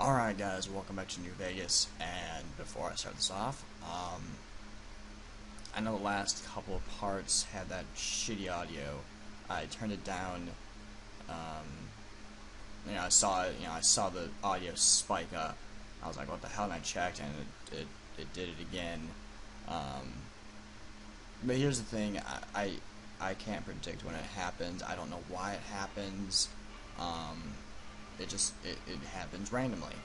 Alright guys, welcome back to New Vegas, and before I start this off, I know the last couple of parts had that shitty audio. I turned it down, I saw it, I saw the audio spike up. I was like, what the hell, and I checked, and it did it again. But here's the thing, I can't predict when it happens. I don't know why it happens. It happens randomly,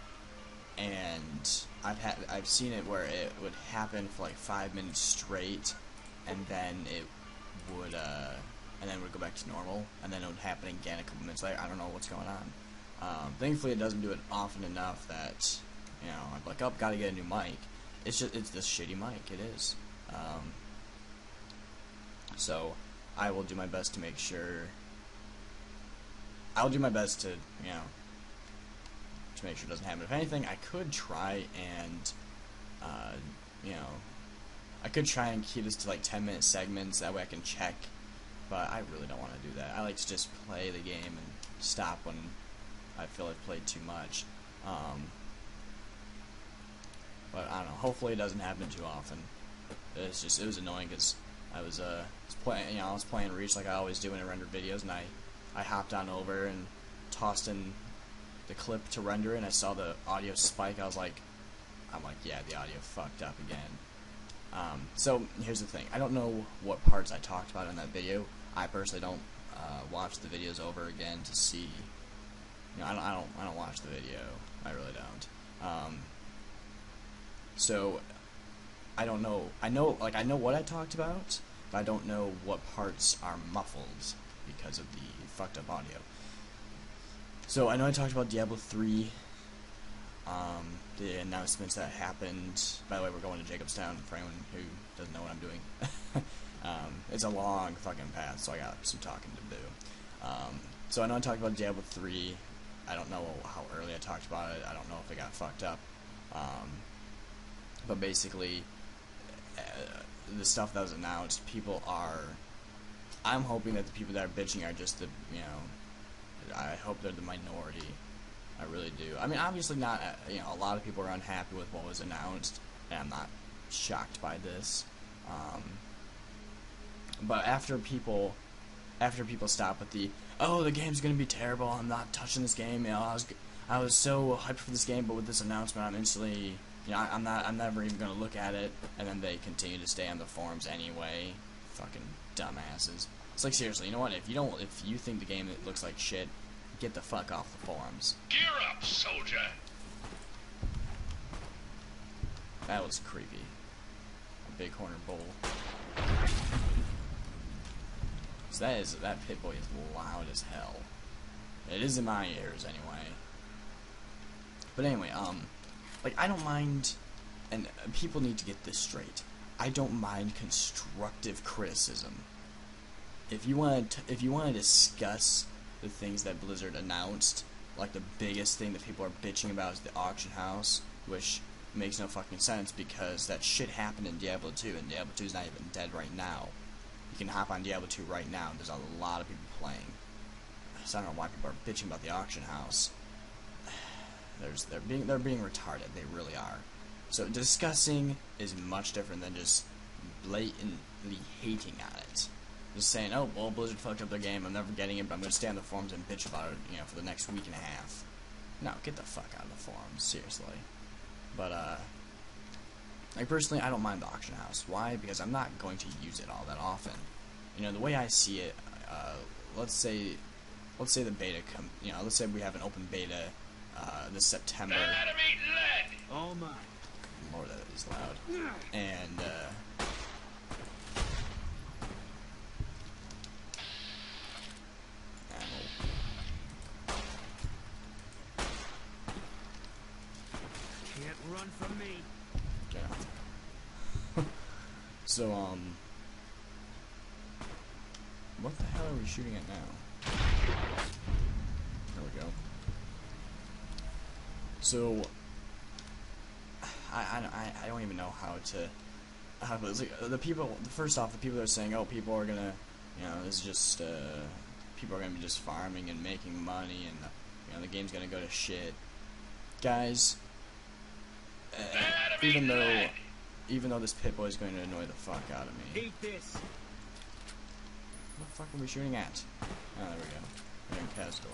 and I've seen it where it would happen for like 5 minutes straight, and then it would go back to normal, and then it would happen again a couple minutes later. I don't know what's going on. Thankfully, it doesn't do it often enough that I'm like, oh, gotta get a new mic. It's this shitty mic. It is. So I will do my best to make sure. I'll do my best to make sure it doesn't happen. If anything, I could try and I could try and keep this to like 10-minute segments. That way I can check. But I really don't want to do that. I like to just play the game and stop when I feel I've played too much. But I don't know. Hopefully it doesn't happen too often. It was annoying because I was playing Reach like I always do when I render videos, and I hopped on over and tossed in the clip to render it, and I saw the audio spike. I'm like, yeah, the audio fucked up again. So here's the thing. I don't know what parts I talked about in that video. I personally don't watch the videos over again to see. I don't watch the video. I really don't. So I don't know. I know what I talked about, but I don't know what parts are muffled because of the fucked up audio. So I know I talked about Diablo 3, the announcements that happened. By the way, we're going to Jacobstown for anyone who doesn't know what I'm doing. It's a long fucking path, so I got some talking to do. So I know I talked about Diablo 3. I don't know how early I talked about it. I don't know if it got fucked up. But basically, the stuff that was announced, I'm hoping that the people that are bitching are just I hope they're the minority. I really do. I mean, obviously not, a lot of people are unhappy with what was announced, and I'm not shocked by this. But after people stop with the game's gonna be terrible, I'm not touching this game, I was so hyped for this game, but with this announcement, I'm instantly, I'm never even gonna look at it, and then they continue to stay on the forums anyway. Fucking dumbasses. It's like, seriously, you know what? If you think the game looks like shit, get the fuck off the forums. Gear up, soldier. That was creepy. A bighorn bull. So that pit boy is loud as hell. It is in my ears anyway. But anyway, I don't mind, and people need to get this straight. I don't mind constructive criticism. If you want to discuss the things that Blizzard announced, like the biggest thing that people are bitching about is the auction house, which makes no fucking sense because that shit happened in Diablo 2, and Diablo 2 is not even dead right now. You can hop on Diablo 2 right now, and there's a lot of people playing. So I don't know why people are bitching about the auction house. They're being retarded. They really are. So discussing is much different than just blatantly hating on it. Just saying, oh, well, Blizzard fucked up their game, I'm never getting it, but I'm going to stay on the forums and bitch about it, for the next week and a half. No, get the fuck out of the forums, seriously. But, personally, I don't mind the auction house. Why? Because I'm not going to use it all that often. The way I see it, let's say the beta let's say we have an open beta, this September. Oh my. Lord, that is loud. And, Can't run from me. yeah. So, what the hell are we shooting at now? There we go. So, I don't even know how to it's like, first off, the people that are saying, oh, people are gonna, this is just, people are gonna be just farming and making money, and, the game's gonna go to shit. guys, even though this Pip-Boy is going to annoy the fuck out of me. Eat this. What the fuck are we shooting at? Oh, there we go. We're in Kaz's door.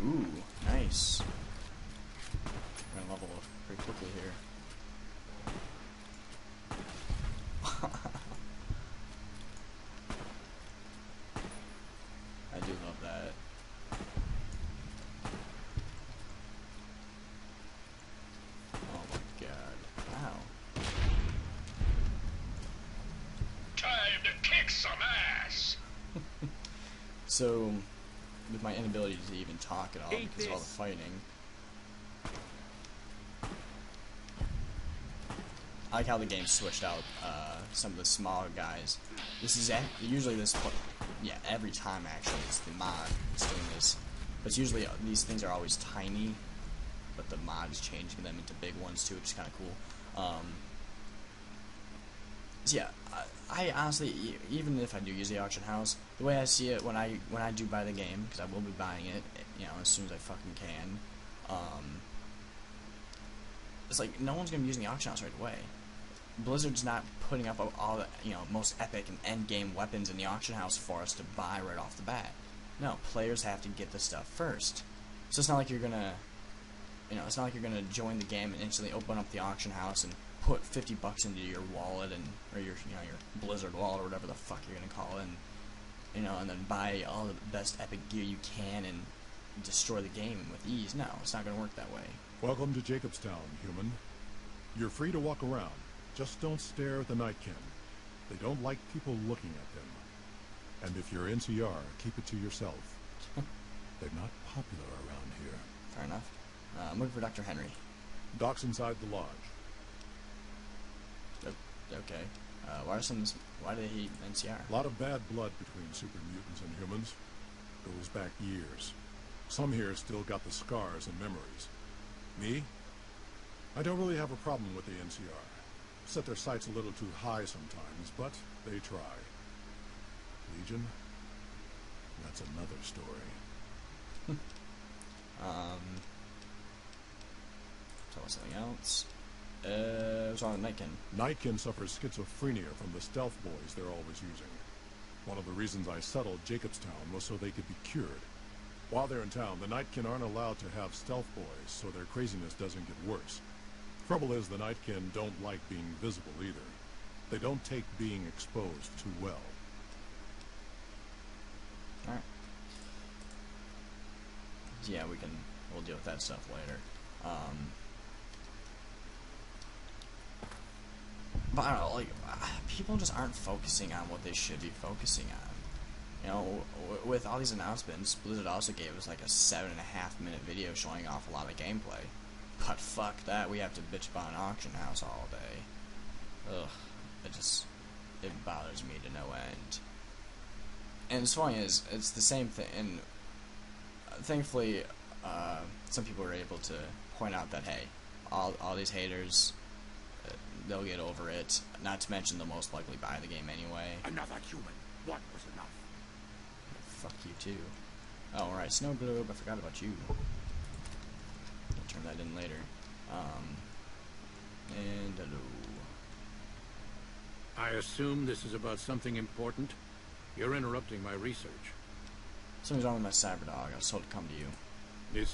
Ooh, nice. We're gonna level up pretty quickly here. I do love that. Oh my god. Wow. Time to kick some ass. So, with my inability to even talk at all because of all the fighting, I like how the game switched out some of the smaller guys. This is usually yeah, every time actually it's the mod that's doing this. But it's usually these things are always tiny, but the mod is changing them into big ones too, which is kind of cool. So yeah, I honestly, even if I do use the auction house, the way I see it when I do buy the game, because I will be buying it, you know, as soon as I fucking can, it's like no one's gonna be using the auction house right away. Blizzard's not putting up all the, you know, most epic and end game weapons in the auction house for us to buy right off the bat. No, players have to get the stuff first. So it's not like you're gonna, you know, it's not like you're gonna join the game and instantly open up the auction house and put $50 into your wallet or your, you know, your Blizzard wallet or whatever the fuck you're gonna call it, and, you know, and then buy all the best epic gear you can and destroy the game with ease. No, it's not gonna work that way. Welcome to Jacobstown, human. You're free to walk around. Just don't stare at the Nightkin. They don't like people looking at them. And if you're NCR, keep it to yourself. They're not popular around here. Fair enough. I'm looking for Dr. Henry. Doc's inside the lodge. Okay. Why did he NCR? A lot of bad blood between super mutants and humans. Goes back years. Some here still got the scars and memories. Me? I don't really have a problem with the NCR. Set their sights a little too high sometimes, but they try. Legion? That's another story. Tell us something else. What's wrong with Nightkin? Nightkin suffers schizophrenia from the stealth boys they're always using. One of the reasons I settled Jacobstown was so they could be cured. While they're in town, the Nightkin aren't allowed to have stealth boys, so their craziness doesn't get worse. Trouble is, the Nightkin don't like being visible either. They don't take being exposed too well. Alright. Yeah, we'll deal with that stuff later. But I don't know, like, people just aren't focusing on what they should be focusing on. You know, with all these announcements, Blizzard also gave us like a 7.5-minute video showing off a lot of gameplay. But fuck that, we have to bitch about an auction house all day. Ugh, it bothers me to no end. And what's funny is, it's the same thing, and thankfully, some people were able to point out that, hey, all these haters, they'll get over it, not to mention they'll most likely buy the game anyway. Another human. One was enough. Fuck you too. Oh, right, Snow Globe, I forgot about you. I'll turn that in later. And hello. I assume this is about something important? You're interrupting my research. Something's wrong with my cyber dog. I was told to come to you. This